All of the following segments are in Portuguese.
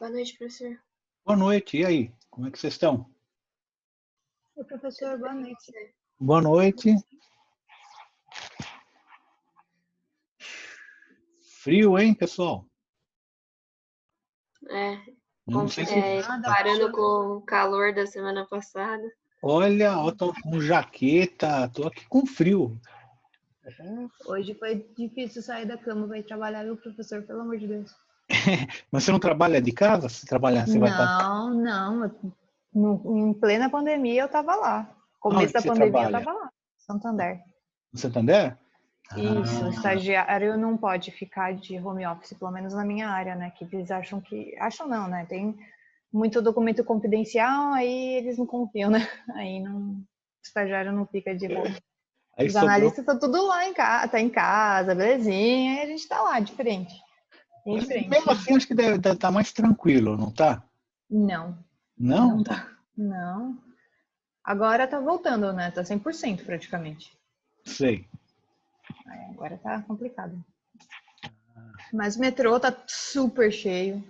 Boa noite, professor. Boa noite, e aí? Como é que vocês estão? Oi, professor, boa noite. Boa noite. Frio, hein, pessoal? Eu não sei se... Comparando com o calor da semana passada. Olha, eu tô com jaqueta, tô aqui com frio. Hoje foi difícil sair da cama para ir trabalhar, viu, professor? Pelo amor de Deus. Mas você não trabalha de casa? Você vai estar... Não. Em plena pandemia eu estava lá. Onde Começo que da você pandemia eu trabalha? estava lá, Santander. No Santander? Isso, o Ah, estagiário não pode ficar de home office, pelo menos na minha área, né? Que eles acham que. Acham não, né? Tem muito documento confidencial, aí eles não confiam, né? Aí não. O estagiário não fica de home. aí Os sobrou... analistas estão tudo lá em casa, tá em casa, belezinha, e a gente tá lá, diferente. Bem Mas diferente. mesmo assim, acho que deve estar mais tranquilo, não tá? Não, Não? não tá. Não. Agora tá voltando, né? Tá 100% praticamente. Sei. Agora tá complicado. Mas o metrô tá super cheio.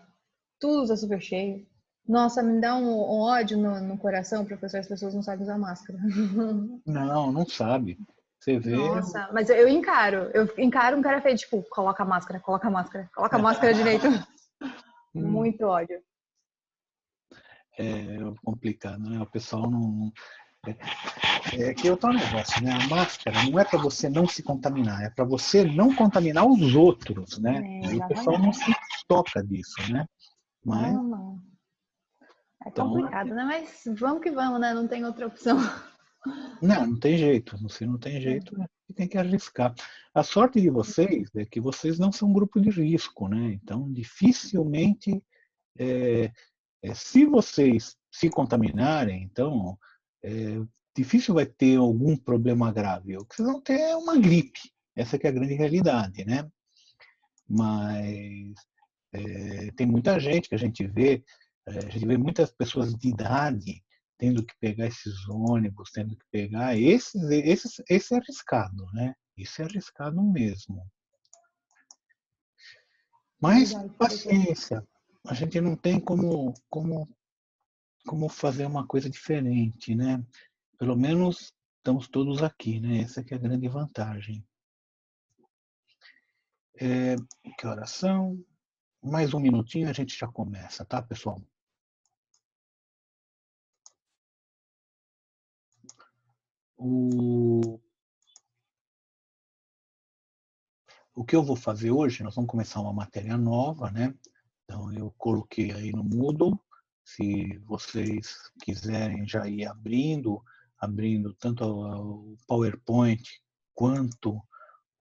Tudo tá super cheio. Nossa, me dá um ódio no coração, professor, as pessoas não sabem usar máscara. Não, não sabe. Você vê... Nossa, mas eu encaro um cara feio, tipo, coloca a máscara direito. Muito ódio. É complicado, né? O pessoal não... É que é o tal negócio, né? A máscara não é para você não se contaminar, é para você não contaminar os outros, né? E o pessoal não Exatamente. se toca disso, né? Mas, Não. É então, complicado, né? Mas vamos que vamos, né? Não tem outra opção. não tem jeito. Se não tem jeito, tem que arriscar. A sorte de vocês é que vocês não são um grupo de risco, né? Então, dificilmente, se vocês se contaminarem, então, é, difícil vai ter algum problema grave. O que vocês vão ter é uma gripe. Essa que é a grande realidade, né? Mas tem muita gente que a gente vê muitas pessoas de idade tendo que pegar esses ônibus, tendo que pegar esse é arriscado, né? Isso é arriscado mesmo. Mas Verdade, professor. paciência, a gente não tem como fazer uma coisa diferente, né? Pelo menos estamos todos aqui, né? Essa que é a grande vantagem. Que horas são? Mais um minutinho e a gente já começa, tá, pessoal? O, o que eu vou fazer hoje, nós vamos começar uma matéria nova, né? Então, eu coloquei aí no Moodle. Se vocês quiserem já ir abrindo tanto o PowerPoint quanto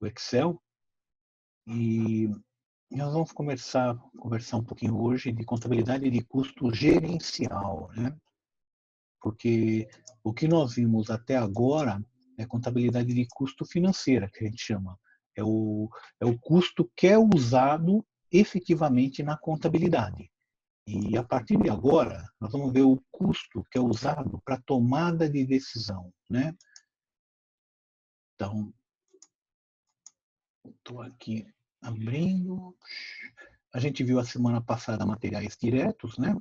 o Excel. E nós vamos conversar um pouquinho hoje de contabilidade de custo gerencial, né? Porque o que nós vimos até agora é contabilidade de custo financeira, que a gente chama. É o custo que é usado efetivamente na contabilidade. E a partir de agora, nós vamos ver o custo que é usado para tomada de decisão, né? Então, estou aqui abrindo. A gente viu a semana passada materiais diretos, né?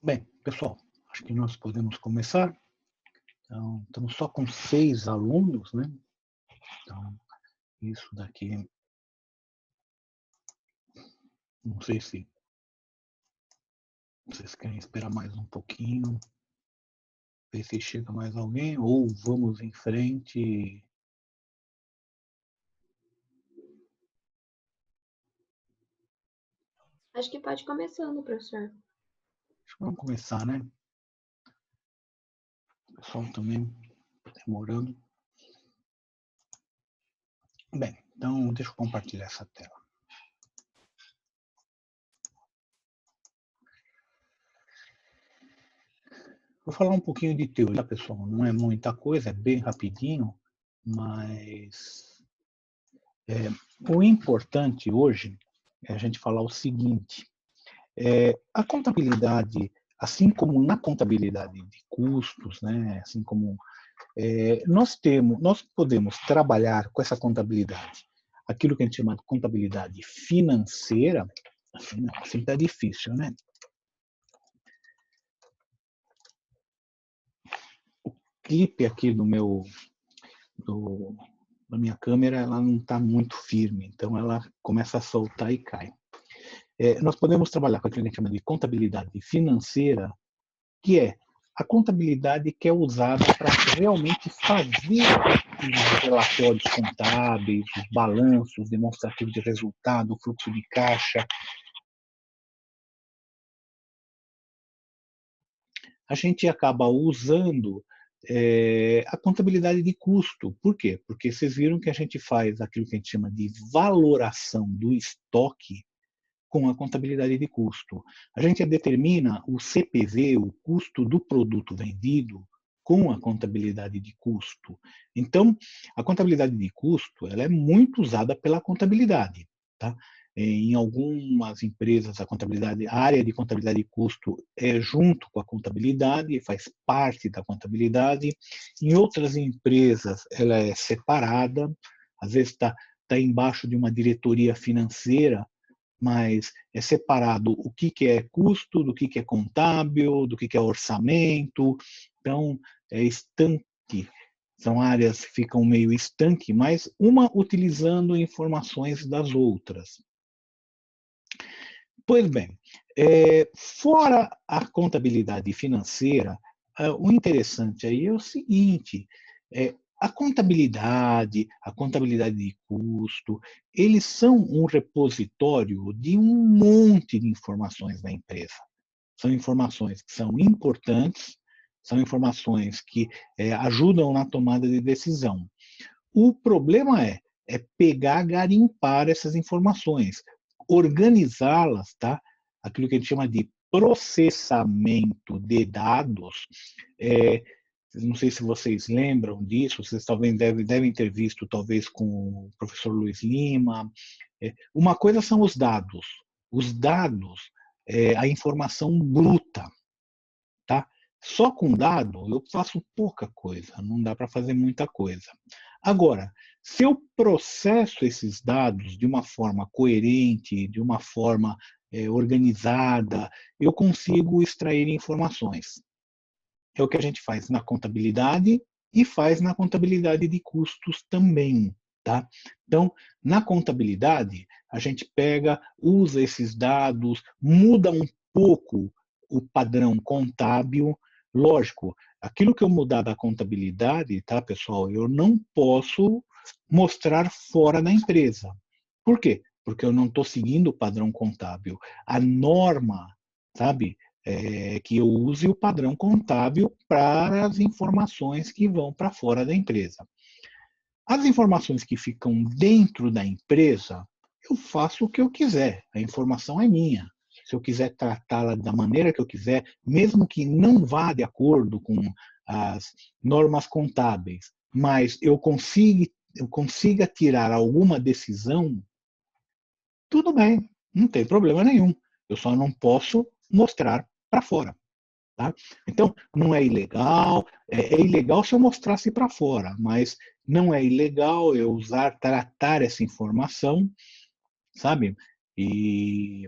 Bem, pessoal, acho que nós podemos começar. Então, estamos só com 6 alunos, né? Então, isso daqui, não sei se vocês querem esperar mais um pouquinho, ver se chega mais alguém, ou vamos em frente. Acho que pode ir começando, professor. Vamos começar, né? O pessoal também demorando. Bem, então deixa eu compartilhar essa tela. Vou falar um pouquinho de teoria, pessoal. Não é muita coisa, é bem rapidinho, mas o importante hoje é a gente falar o seguinte: a contabilidade, assim como na contabilidade de custos, né, assim como nós podemos trabalhar com essa contabilidade, aquilo que a gente chama de contabilidade financeira, assim está difícil, né? O clipe aqui da minha câmera, ela não está muito firme, então ela começa a soltar e cai. Nós podemos trabalhar com aquilo que a gente chama de contabilidade financeira, que é a contabilidade que é usada para realmente fazer os relatórios contábeis, os balanços, demonstrativos de resultado, fluxo de caixa. A gente acaba usando a contabilidade de custo. Por quê? Porque vocês viram que a gente faz aquilo que a gente chama de valoração do estoque com a contabilidade de custo. A gente determina o CPV, o custo do produto vendido, com a contabilidade de custo. Então, a contabilidade de custo ela é muito usada pela contabilidade. Tá? Em algumas empresas, a área de contabilidade de custo é junto com a contabilidade, faz parte da contabilidade. Em outras empresas, ela é separada, às vezes está embaixo de uma diretoria financeira, mas é separado o que é custo, do que é contábil, do que é orçamento. Então, é estanque. São áreas que ficam meio estanque, mas uma utilizando informações das outras. Pois bem, fora a contabilidade financeira, o interessante aí é o seguinte, a contabilidade de custo, eles são um repositório de um monte de informações da empresa. São informações que são importantes, são informações que ajudam na tomada de decisão. O problema é pegar, garimpar essas informações, organizá-las, tá? Aquilo que a gente chama de processamento de dados. Não sei se vocês lembram disso, vocês talvez devem ter visto, talvez com o professor Luiz Lima. Uma coisa são os dados. Os dados, a informação bruta, tá? Só com dado eu faço pouca coisa, não dá para fazer muita coisa. Agora, se eu processo esses dados de uma forma coerente, de uma forma organizada, eu consigo extrair informações. É o que a gente faz na contabilidade e faz na contabilidade de custos também. Tá? Então, na contabilidade, a gente pega, usa esses dados, muda um pouco o padrão contábil. Lógico, aquilo que eu mudar da contabilidade, tá, pessoal, eu não posso mostrar fora da empresa. Por quê? Porque eu não estou seguindo o padrão contábil. A norma, sabe, que eu use o padrão contábil para as informações que vão para fora da empresa. As informações que ficam dentro da empresa, eu faço o que eu quiser. A informação é minha. Se eu quiser tratá-la da maneira que eu quiser, mesmo que não vá de acordo com as normas contábeis, mas eu consiga tirar alguma decisão, tudo bem, não tem problema nenhum. Eu só não posso mostrar para fora. Tá? Então, não é ilegal, é ilegal se eu mostrasse para fora, mas não é ilegal eu tratar essa informação, sabe? E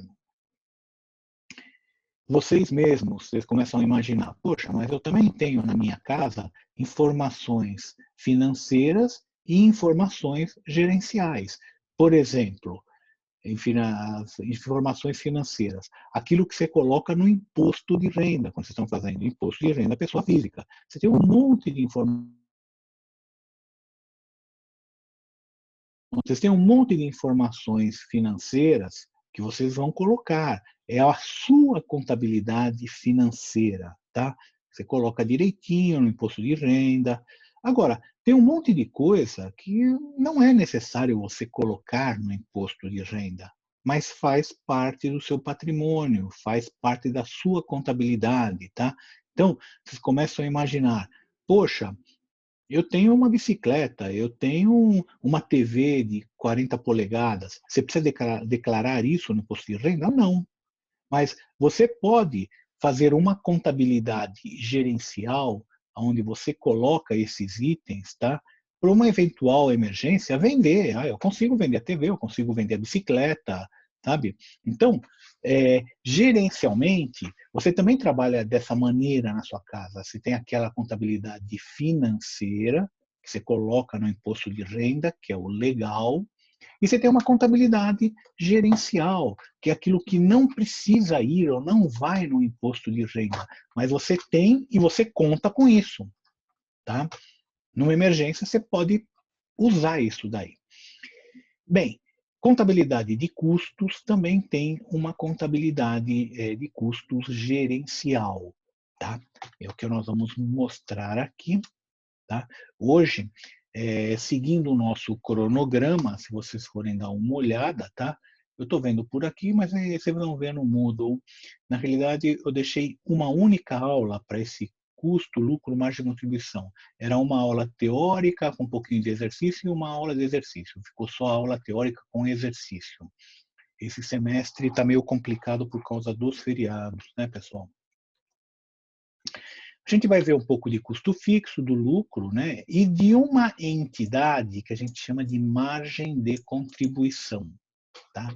vocês mesmos, vocês começam a imaginar, poxa, mas eu também tenho na minha casa informações financeiras e informações gerenciais. Por exemplo, enfim, as informações financeiras, aquilo que você coloca no imposto de renda, quando vocês estão fazendo imposto de renda à pessoa física. Você tem um monte de informações. Vocês têm um monte de informações financeiras que vocês vão colocar. É a sua contabilidade financeira, tá? Você coloca direitinho no imposto de renda. Agora, tem um monte de coisa que não é necessário você colocar no imposto de renda, mas faz parte do seu patrimônio, faz parte da sua contabilidade, tá? Então, vocês começam a imaginar, poxa, eu tenho uma bicicleta, eu tenho uma TV de 40 polegadas. Você precisa declarar isso no imposto de renda? Não. Mas você pode fazer uma contabilidade gerencial, onde você coloca esses itens, tá? Para uma eventual emergência, vender. Eu consigo vender a TV, eu consigo vender a bicicleta, sabe? Então, gerencialmente, você também trabalha dessa maneira na sua casa. Você tem aquela contabilidade financeira, que você coloca no imposto de renda, que é o legal, e você tem uma contabilidade gerencial, que é aquilo que não precisa ir ou não vai no imposto de renda, mas você tem e você conta com isso, tá? Numa emergência, você pode usar isso daí. Bem, contabilidade de custos também tem uma contabilidade de custos gerencial, tá? É o que nós vamos mostrar aqui, tá? Hoje, seguindo o nosso cronograma, se vocês forem dar uma olhada, tá? Eu estou vendo por aqui, mas vocês vão ver no Moodle. Na realidade, eu deixei uma única aula para esse custo, lucro, margem de contribuição. Era uma aula teórica com um pouquinho de exercício e uma aula de exercício. Ficou só a aula teórica com exercício. Esse semestre está meio complicado por causa dos feriados, né, pessoal? A gente vai ver um pouco de custo fixo, do lucro, né? E de uma entidade que a gente chama de margem de contribuição, tá?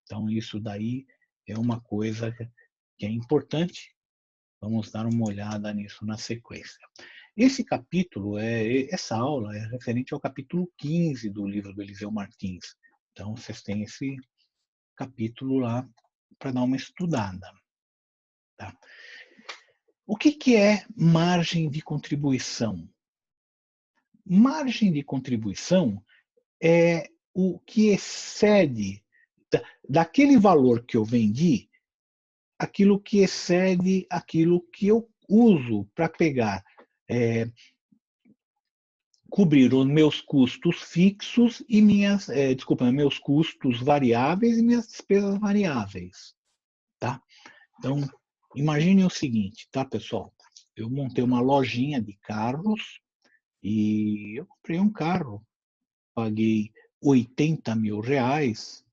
Então, isso daí é uma coisa que é importante. Vamos dar uma olhada nisso na sequência. Esse capítulo, essa aula é referente ao capítulo 15 do livro do Eliseu Martins. Então, vocês têm esse capítulo lá para dar uma estudada, tá? O que é margem de contribuição? Margem de contribuição é o que excede daquele valor que eu vendi, aquilo que excede aquilo que eu uso para pegar, cobrir os meus custos fixos e meus custos variáveis e minhas despesas variáveis, tá? Então, imagine o seguinte, tá, pessoal? Eu montei uma lojinha de carros e eu comprei um carro, paguei R$80.000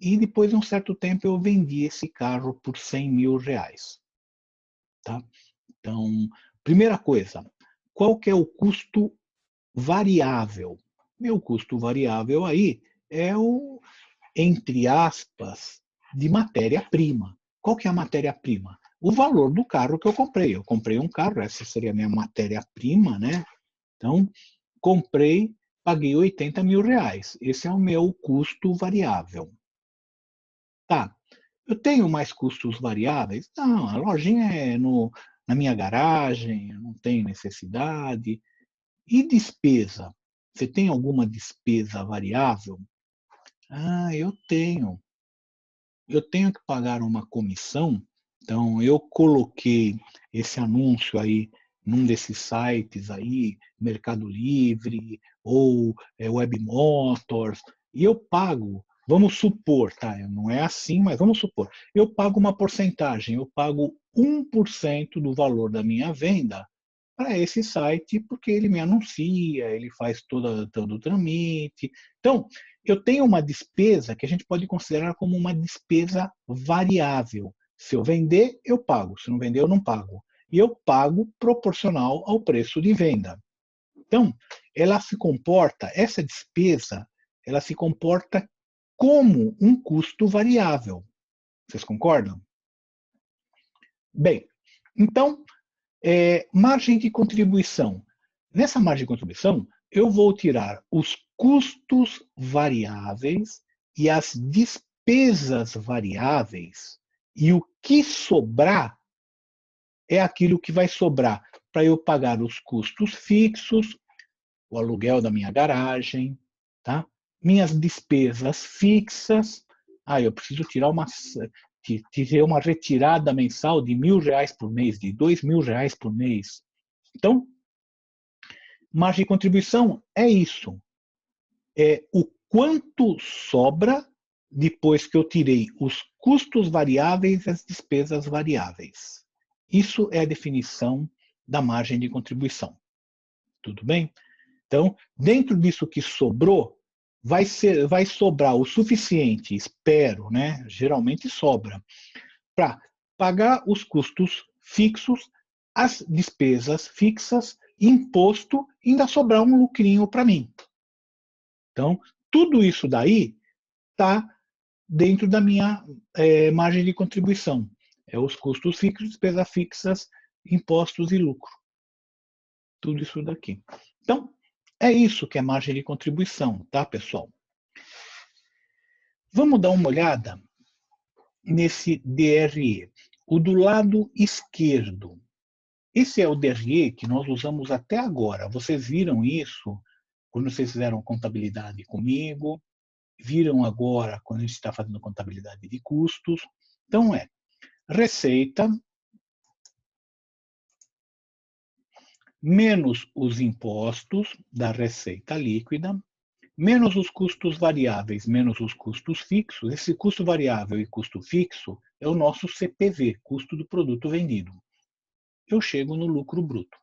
e depois de um certo tempo eu vendi esse carro por R$100.000, tá? Então, primeira coisa, qual que é o custo variável? Meu custo variável aí é o, entre aspas, de matéria-prima. Qual que é a matéria-prima? O valor do carro que eu comprei. Eu comprei um carro, essa seria a minha matéria-prima, né? Então, comprei, paguei R$80.000. Esse é o meu custo variável. Tá, eu tenho mais custos variáveis? Não, a lojinha é na minha garagem, eu não tenho necessidade. E despesa? Você tem alguma despesa variável? Ah, eu tenho. Eu tenho que pagar uma comissão, então eu coloquei esse anúncio aí num desses sites aí, Mercado Livre ou Webmotors, e eu pago, vamos supor, tá? Não é assim, mas vamos supor, eu pago uma porcentagem, eu pago 1% do valor da minha venda para esse site, porque ele me anuncia, ele faz todo o tramite. Então, eu tenho uma despesa que a gente pode considerar como uma despesa variável. Se eu vender, eu pago. Se não vender, eu não pago. E eu pago proporcional ao preço de venda. Então, essa despesa, ela se comporta como um custo variável. Vocês concordam? Bem, então, margem de contribuição. Nessa margem de contribuição, eu vou tirar os custos variáveis e as despesas variáveis, e o que sobrar é aquilo que vai sobrar para eu pagar os custos fixos, o aluguel da minha garagem, tá? Minhas despesas fixas. Eu preciso tirar uma retirada mensal de R$ 1.000 por mês, de R$ 2.000 por mês. Então, margem de contribuição é isso. É o quanto sobra depois que eu tirei os custos variáveis e as despesas variáveis. Isso é a definição da margem de contribuição. Tudo bem? Então, dentro disso que sobrou, vai sobrar o suficiente, espero, né? Geralmente sobra, para pagar os custos fixos, as despesas fixas, imposto, e ainda sobrar um lucrinho para mim. Então, tudo isso daí está dentro da minha margem de contribuição. É os custos fixos, despesas fixas, impostos e lucro. Tudo isso daqui. Então, é isso que é margem de contribuição, tá, pessoal? Vamos dar uma olhada nesse DRE. O do lado esquerdo. Esse é o DRE que nós usamos até agora. Vocês viram isso quando vocês fizeram contabilidade comigo, viram agora quando a gente está fazendo contabilidade de custos. Então, receita menos os impostos da receita líquida, menos os custos variáveis, menos os custos fixos. Esse custo variável e custo fixo é o nosso CPV, custo do produto vendido. Eu chego no lucro bruto.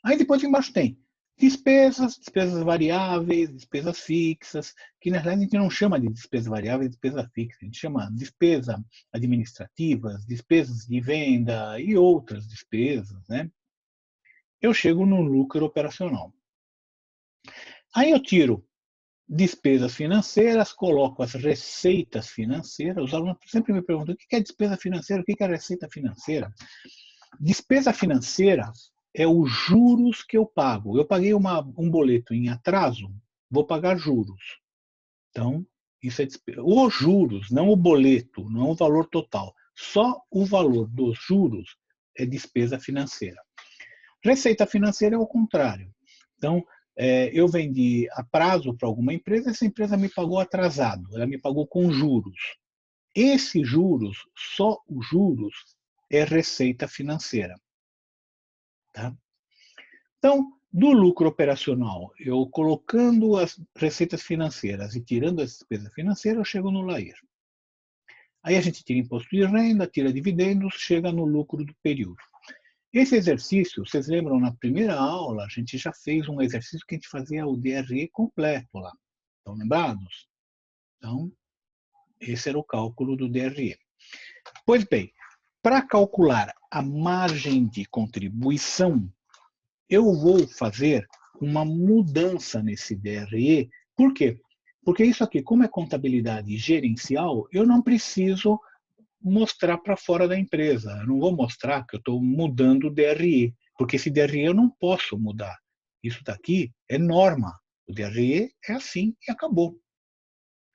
Aí depois embaixo tem despesas variáveis, despesas fixas, que na realidade a gente não chama de despesa variável e despesa fixa, a gente chama de despesa administrativas, despesas de venda e outras despesas, né? Eu chego no lucro operacional. Aí eu tiro despesas financeiras, coloco as receitas financeiras. Os alunos sempre me perguntam o que é despesa financeira, o que é receita financeira. Despesa financeira é os juros que eu pago. Eu paguei um boleto em atraso, vou pagar juros. Então, isso é despesa. Os juros, não o boleto, não o valor total. Só o valor dos juros é despesa financeira. Receita financeira é o contrário. Então, eu vendi a prazo para alguma empresa, essa empresa me pagou atrasado, ela me pagou com juros. Esses juros, só os juros, é receita financeira. Tá? Então, do lucro operacional, eu colocando as receitas financeiras e tirando as despesas financeiras, eu chego no LAIR. Aí a gente tira imposto de renda, tira dividendos, chega no lucro do período. Esse exercício, vocês lembram, na primeira aula, a gente já fez um exercício que a gente fazia o DRE completo lá. Estão lembrados? Então, esse era o cálculo do DRE. Pois bem, para calcular a margem de contribuição, eu vou fazer uma mudança nesse DRE. Por quê? Porque isso aqui, como é contabilidade gerencial, eu não preciso mostrar para fora da empresa. Eu não vou mostrar que eu estou mudando o DRE, porque esse DRE eu não posso mudar. Isso daqui é norma. O DRE é assim e acabou.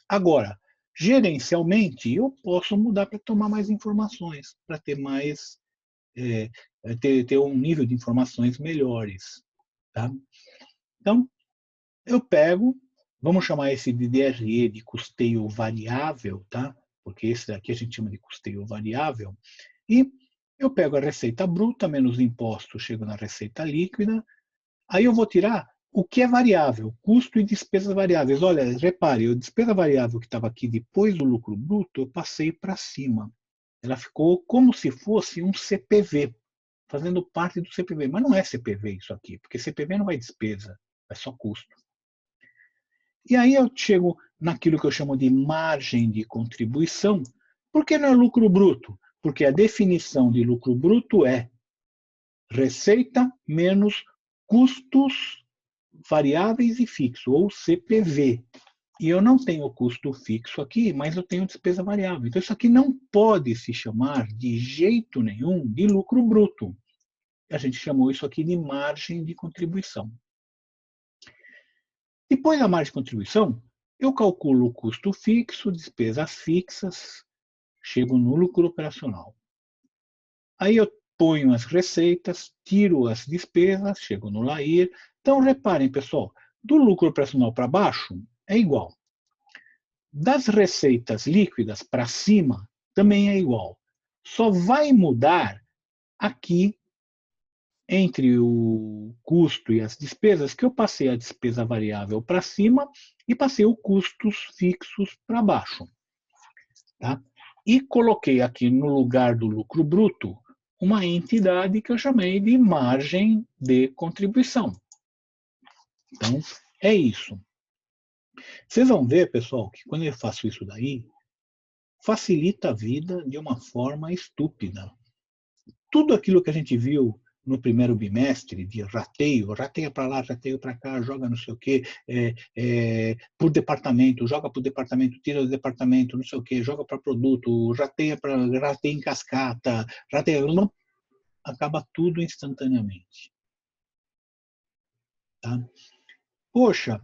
Agora, gerencialmente, eu posso mudar para tomar mais informações, para ter mais, ter um nível de informações melhores. Tá? Então, eu pego, vamos chamar esse de DRE de custeio variável, tá? Porque esse daqui a gente chama de custeio variável, e eu pego a receita bruta menos imposto, chego na receita líquida, aí eu vou tirar o que é variável, custo e despesas variáveis. Olha, repare, a despesa variável que estava aqui depois do lucro bruto, eu passei para cima. Ela ficou como se fosse um CPV, fazendo parte do CPV, mas não é CPV isso aqui, porque CPV não é despesa, é só custo. E aí eu chego naquilo que eu chamo de margem de contribuição. Por que não é lucro bruto? Porque a definição de lucro bruto é receita menos custos variáveis e fixos, ou CPV. E eu não tenho custo fixo aqui, mas eu tenho despesa variável. Então, isso aqui não pode se chamar de jeito nenhum de lucro bruto. A gente chamou isso aqui de margem de contribuição. Depois da margem de contribuição, eu calculo o custo fixo, despesas fixas, chego no lucro operacional. Aí eu ponho as receitas, tiro as despesas, chego no LAIR. Então, reparem, pessoal, do lucro operacional para baixo é igual. Das receitas líquidas para cima também é igual. Só vai mudar aqui entre o custo e as despesas que eu passei a despesa variável para cima e passei os custos fixos para baixo. Tá? E coloquei aqui no lugar do lucro bruto uma entidade que eu chamei de margem de contribuição. Então, é isso. Vocês vão ver, pessoal, que quando eu faço isso daí, facilita a vida de uma forma estúpida. Tudo aquilo que a gente viu no primeiro bimestre, de rateio, rateia para lá, rateio para cá, joga não sei o quê, por departamento, joga para o departamento, tira do departamento, não sei o quê, joga para produto, rateia em cascata, rateia, acaba tudo instantaneamente. Tá? Poxa,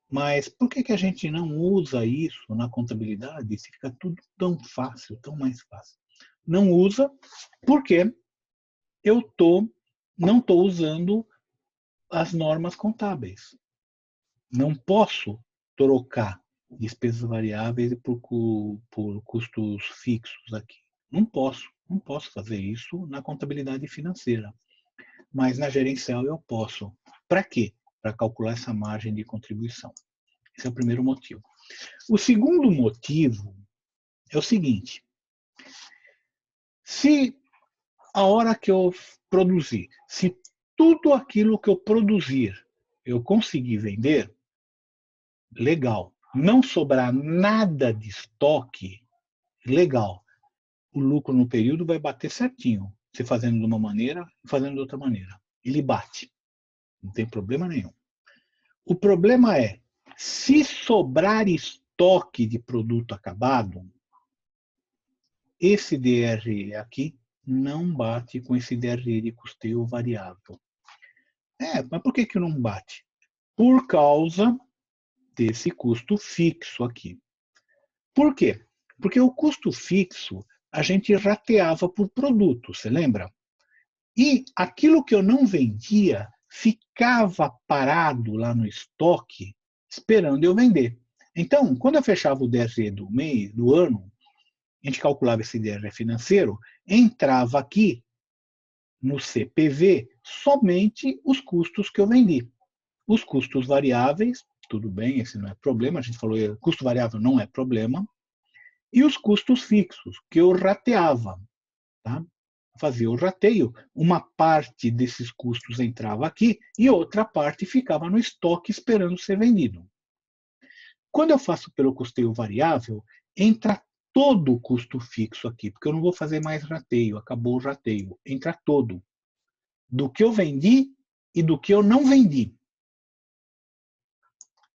mas por que a gente não usa isso na contabilidade se fica tudo tão fácil, tão mais fácil? Não usa porque eu não estou usando as normas contábeis. Não posso trocar despesas variáveis por custos fixos aqui. Não posso fazer isso na contabilidade financeira. Mas na gerencial eu posso. Para quê? Para calcular essa margem de contribuição. Esse é o primeiro motivo. O segundo motivo é o seguinte. Se a hora que eu produzir, se tudo aquilo que eu produzir eu conseguir vender, legal. Não sobrar nada de estoque, legal. O lucro no período vai bater certinho. Você fazendo de uma maneira e fazendo de outra maneira. Ele bate. Não tem problema nenhum. O problema é, se sobrar estoque de produto acabado, esse DRE aqui não bate com esse DRE de custeio variável. Mas por que não bate? Por causa desse custo fixo aqui. Por quê? Porque o custo fixo a gente rateava por produto, você lembra? E aquilo que eu não vendia ficava parado lá no estoque, esperando eu vender. Então, quando eu fechava o DRE do mês, do ano, a gente calculava esse DRE financeiro, entrava aqui no CPV somente os custos que eu vendi. Os custos variáveis, tudo bem, esse não é problema, a gente falou que custo variável não é problema, e os custos fixos, que eu rateava. Tá? Fazia o rateio, uma parte desses custos entrava aqui e outra parte ficava no estoque esperando ser vendido. Quando eu faço pelo custeio variável, entra todo o custo fixo aqui, porque eu não vou fazer mais rateio, acabou o rateio, entra todo. Do que eu vendi e do que eu não vendi.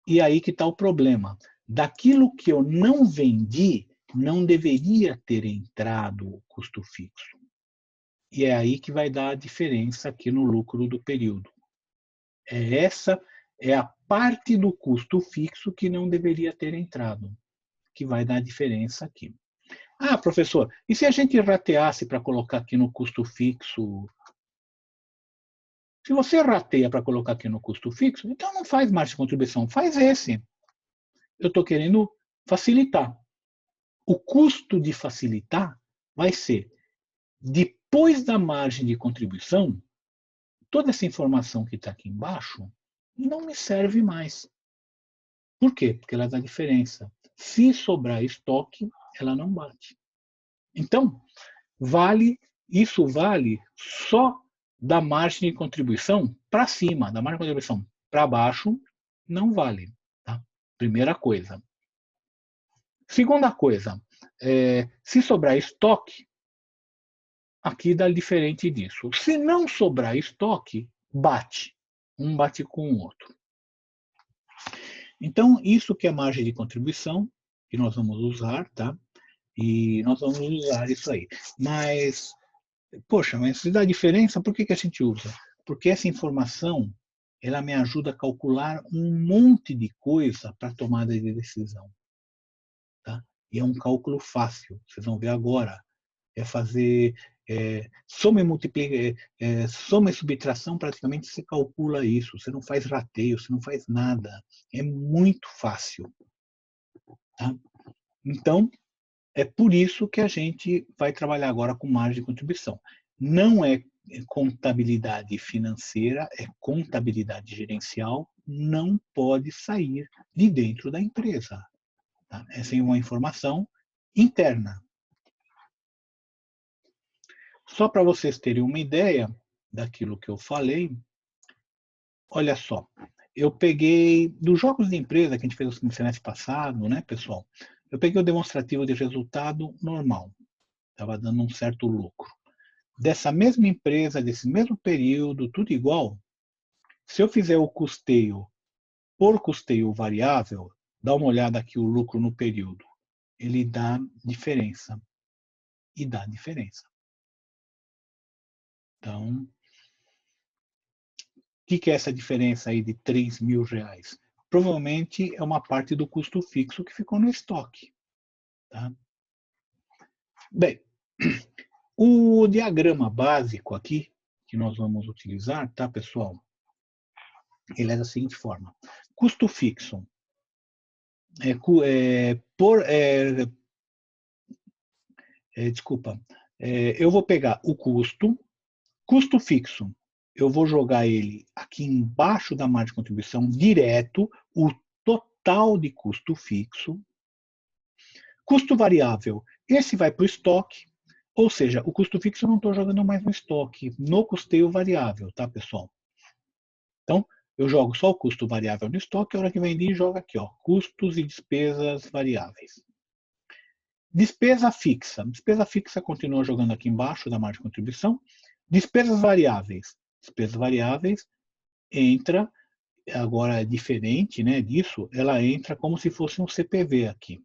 E aí que está o problema. Daquilo que eu não vendi, não deveria ter entrado o custo fixo. E é aí que vai dar a diferença aqui no lucro do período. Essa é a parte do custo fixo que não deveria ter entrado, que vai dar a diferença aqui. Ah, professor, e se a gente rateasse para colocar aqui no custo fixo? Se você rateia para colocar aqui no custo fixo, então não faz margem de contribuição, faz esse. Eu estou querendo facilitar. O custo de facilitar vai ser, depois da margem de contribuição, toda essa informação que está aqui embaixo não me serve mais. Por quê? Porque ela dá diferença. Se sobrar estoque, ela não bate. Então, isso vale só da margem de contribuição para cima, da margem de contribuição para baixo, não vale. Tá? Primeira coisa. Segunda coisa, se sobrar estoque, aqui dá diferente disso. Se não sobrar estoque, bate. Um bate com o outro. Então, isso que é margem de contribuição, que nós vamos usar, tá? E nós vamos usar isso aí. Mas, poxa, mas se dá diferença, por que que a gente usa? Porque essa informação, ela me ajuda a calcular um monte de coisa para tomada de decisão. Tá? E é um cálculo fácil, vocês vão ver agora. É fazer soma e soma e subtração, praticamente se calcula isso. Você não faz rateio, você não faz nada. É muito fácil. Tá? Então, é por isso que a gente vai trabalhar agora com margem de contribuição. Não é contabilidade financeira, é contabilidade gerencial, não pode sair de dentro da empresa. Tá? Essa é uma informação interna. Só para vocês terem uma ideia daquilo que eu falei, olha só, eu peguei dos jogos de empresa que a gente fez no semestre passado, né, pessoal? Eu peguei o demonstrativo de resultado normal, estava dando um certo lucro. Dessa mesma empresa, desse mesmo período, tudo igual, se eu fizer o custeio por custeio variável, dá uma olhada aqui o lucro no período, ele dá diferença. E dá diferença. Então, o que é essa diferença aí de R$3.000? Provavelmente é uma parte do custo fixo que ficou no estoque. Tá? Bem, o diagrama básico aqui, que nós vamos utilizar, tá, pessoal? Ele é da seguinte forma. Custo fixo. Eu vou pegar o custo fixo, eu vou jogar ele aqui embaixo da margem de contribuição, direto, o total de custo fixo. Custo variável, esse vai para o estoque, ou seja, o custo fixo eu não estou jogando mais no estoque, no custeio variável, tá, pessoal? Então, eu jogo só o custo variável no estoque, a hora que vender, joga aqui, ó, custos e despesas variáveis. Despesa fixa. Despesa fixa continua jogando aqui embaixo da margem de contribuição. Despesas variáveis. Despesas variáveis entra, agora é diferente, né, disso, ela entra como se fosse um CPV aqui.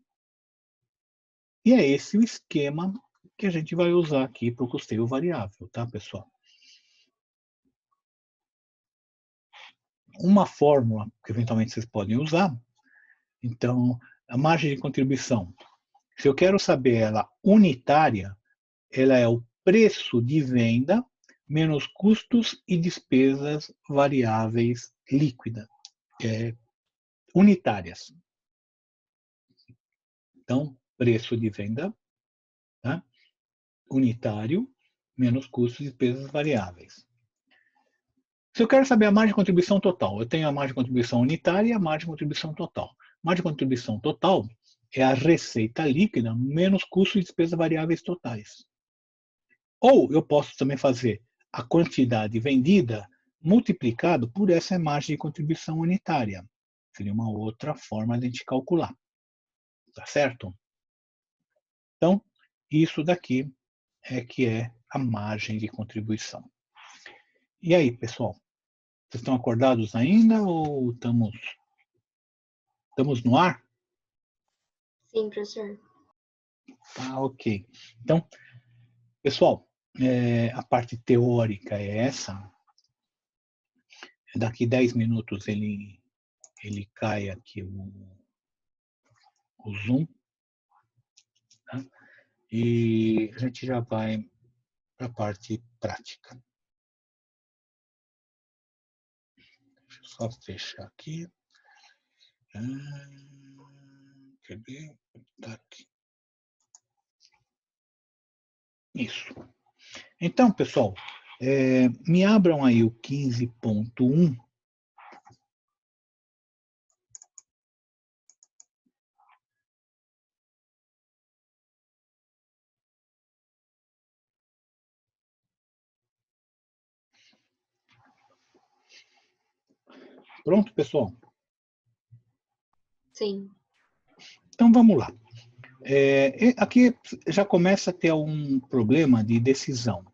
E é esse o esquema que a gente vai usar aqui para o custeio variável, tá, pessoal? Uma fórmula que eventualmente vocês podem usar, então, a margem de contribuição. Se eu quero saber ela unitária, ela é o preço de venda menos custos e despesas variáveis líquidas, unitárias. Então, preço de venda, tá? Unitário, menos custos e despesas variáveis. Se eu quero saber a margem de contribuição total, eu tenho a margem de contribuição unitária e a margem de contribuição total. Margem de contribuição total é a receita líquida menos custos e despesas variáveis totais. Ou eu posso também fazer a quantidade vendida multiplicado por essa margem de contribuição unitária. Seria uma outra forma de a gente calcular. Tá certo? Então, isso daqui é que é a margem de contribuição. E aí, pessoal? Vocês estão acordados ainda ou estamos no ar? Sim, professor. Tá, ok. Então, pessoal, a parte teórica é essa. Daqui 10 minutos ele cai aqui o Zoom. Tá? E a gente já vai para a parte prática. Deixa eu só fechar aqui. Cadê? Tá aqui. Isso. Então, pessoal, me abram aí o 15.1. Pronto, pessoal? Sim. Então, vamos lá. Aqui já começa a ter um problema de decisão.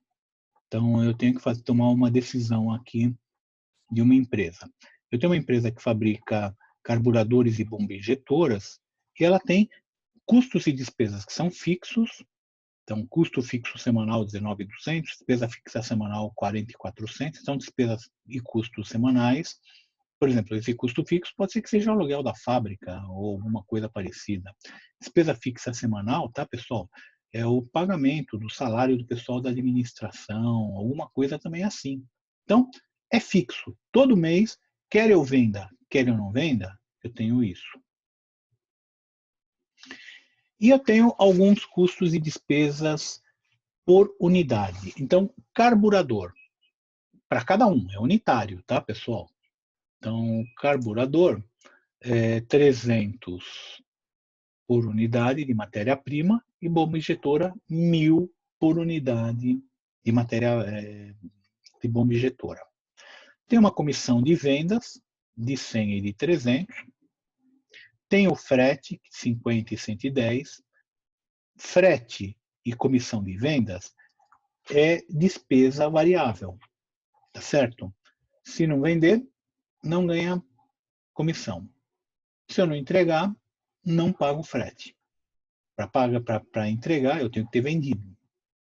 Então, eu tenho que tomar uma decisão aqui de uma empresa. Eu tenho uma empresa que fabrica carburadores e bomba injetoras, e ela tem custos e despesas que são fixos. Então, custo fixo semanal 19.200, despesa fixa semanal 40.400, então despesas e custos semanais. Por exemplo, esse custo fixo pode ser que seja o aluguel da fábrica ou alguma coisa parecida. Despesa fixa semanal, tá, pessoal? É o pagamento do salário do pessoal da administração, alguma coisa também assim. Então, é fixo. Todo mês, quer eu venda, quer eu não venda, eu tenho isso. E eu tenho alguns custos e despesas por unidade. Então, carburador, para cada um, é unitário, tá, pessoal? Então, carburador é 300 por unidade de matéria-prima e bomba injetora 1.000 por unidade de de bomba injetora. Tem uma comissão de vendas de 100 e de 300. Tem o frete, 50 e 110. Frete e comissão de vendas é despesa variável, tá certo? Se não vender, não ganha comissão. Se eu não entregar, não pago frete. Para entregar, eu tenho que ter vendido.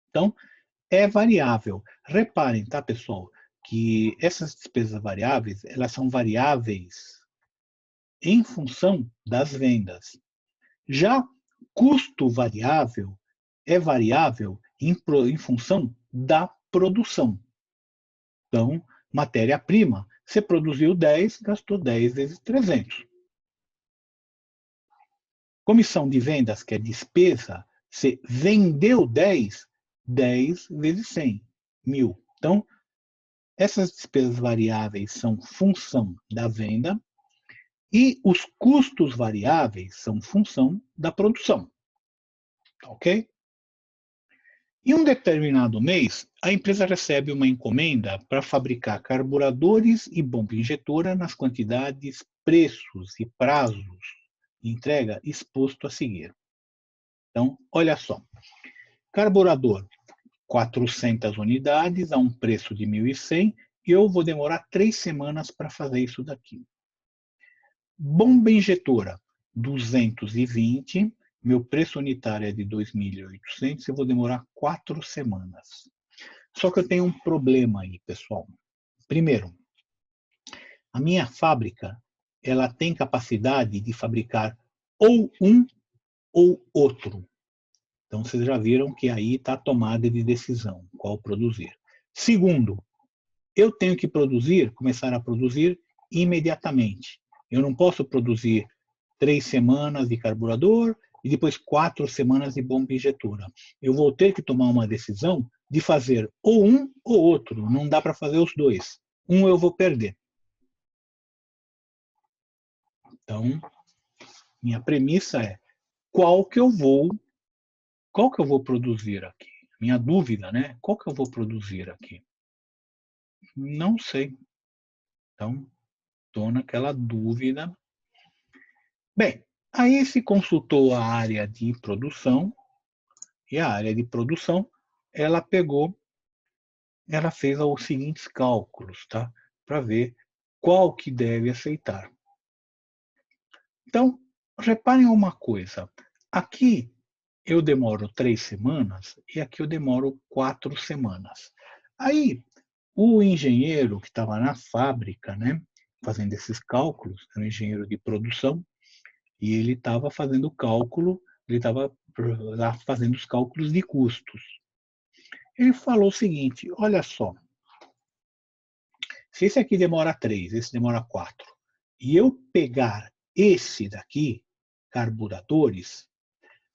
Então, é variável. Reparem, tá, pessoal, que essas despesas variáveis, elas são variáveis em função das vendas. Já custo variável é variável em função da produção. Então, matéria-prima, você produziu 10, gastou 10 vezes 300. Comissão de vendas, que é despesa, você vendeu 10, 10 vezes 100, 1.000. Então, essas despesas variáveis são função da venda e os custos variáveis são função da produção. Ok? Em um determinado mês, a empresa recebe uma encomenda para fabricar carburadores e bomba injetora nas quantidades, preços e prazos de entrega exposto a seguir. Então, olha só. Carburador, 400 unidades a um preço de 1.100 e eu vou demorar 3 semanas para fazer isso daqui. Bomba injetora, 220. Meu preço unitário é de 2.800, eu vou demorar 4 semanas. Só que eu tenho um problema aí, pessoal. Primeiro, a minha fábrica, ela tem capacidade de fabricar ou um ou outro. Então, vocês já viram que aí está a tomada de decisão, qual produzir. Segundo, eu tenho que começar a produzir imediatamente. Eu não posso produzir 3 semanas de carburador e depois 4 semanas de bomba injetora. Eu vou ter que tomar uma decisão de fazer ou um ou outro. Não dá para fazer os dois. Um eu vou perder. Então, minha premissa é qual que eu vou produzir aqui? Minha dúvida, né? Qual que eu vou produzir aqui? Não sei. Então, estou naquela dúvida. Bem, aí se consultou a área de produção, e a área de produção, ela fez os seguintes cálculos, tá? Para ver qual que deve aceitar. Então, reparem uma coisa. Aqui eu demoro 3 semanas e aqui eu demoro 4 semanas. Aí, o engenheiro que estava na fábrica, né, fazendo esses cálculos, era um engenheiro de produção, e ele estava fazendo o cálculo, ele estava lá fazendo os cálculos de custos. Ele falou o seguinte, olha só, se esse aqui demora 3, esse demora 4, e eu pegar esse daqui, carburadores,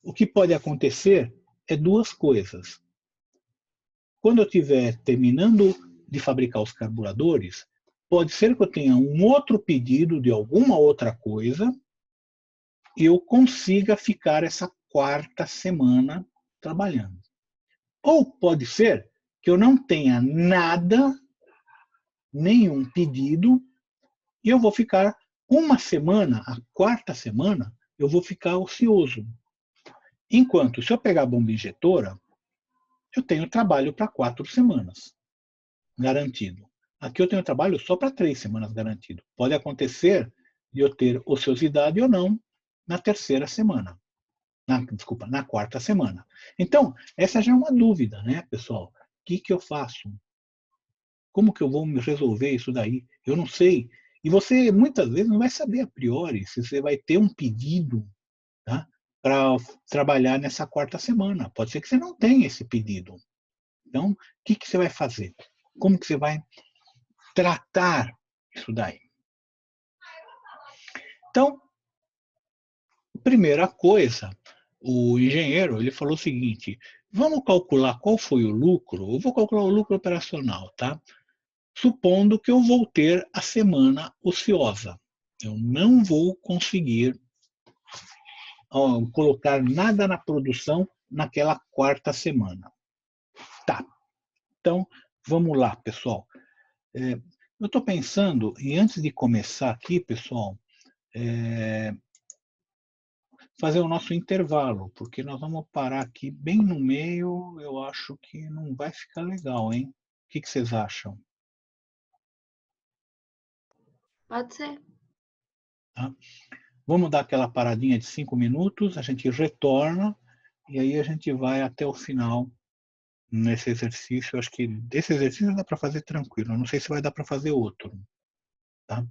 o que pode acontecer é 2 coisas. Quando eu estiver terminando de fabricar os carburadores, pode ser que eu tenha um outro pedido de alguma outra coisa e eu consiga ficar essa 4ª semana trabalhando. Ou pode ser que eu não tenha nada, nenhum pedido, e eu vou ficar uma semana, a 4ª semana, eu vou ficar ocioso. Enquanto, se eu pegar a bomba injetora, eu tenho trabalho para 4 semanas, garantido. Aqui eu tenho trabalho só para 3 semanas garantido. Pode acontecer de eu ter ociosidade ou não na terceira semana. Desculpa, na quarta semana. Então, essa já é uma dúvida, né, pessoal? O que eu faço? Como que eu vou me resolver isso daí? Eu não sei. E você, muitas vezes, não vai saber a priori se você vai ter um pedido, tá, para trabalhar nessa quarta semana. Pode ser que você não tenha esse pedido. Então, o que você vai fazer? Como que você vai tratar isso daí? Então, primeira coisa, o engenheiro ele falou o seguinte: vamos calcular qual foi o lucro. Eu vou calcular o lucro operacional, tá? Supondo que eu vou ter a semana ociosa. Eu não vou conseguir colocar nada na produção naquela quarta semana. Tá. Então, vamos lá, pessoal. Eu estou pensando, e antes de começar aqui, pessoal, fazer o nosso intervalo, porque nós vamos parar aqui bem no meio, eu acho que não vai ficar legal, hein? O que vocês acham? Pode ser. Tá? Vamos dar aquela paradinha de 5 minutos, a gente retorna e aí a gente vai até o final nesse exercício. Eu acho que desse exercício dá para fazer tranquilo. Eu não sei se vai dar para fazer outro. Tá?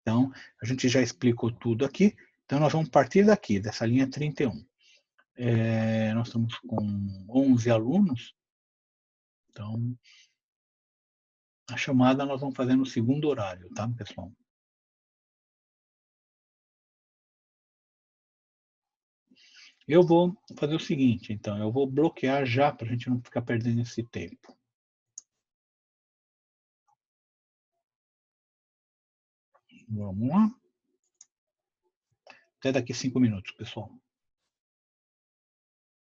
Então, a gente já explicou tudo aqui. Então, nós vamos partir daqui, dessa linha 31. Nós estamos com 11 alunos. Então, a chamada nós vamos fazer no segundo horário, tá, pessoal? Eu vou fazer o seguinte, então, eu vou bloquear já para a gente não ficar perdendo esse tempo. Vamos lá. Até daqui 5 minutos, pessoal.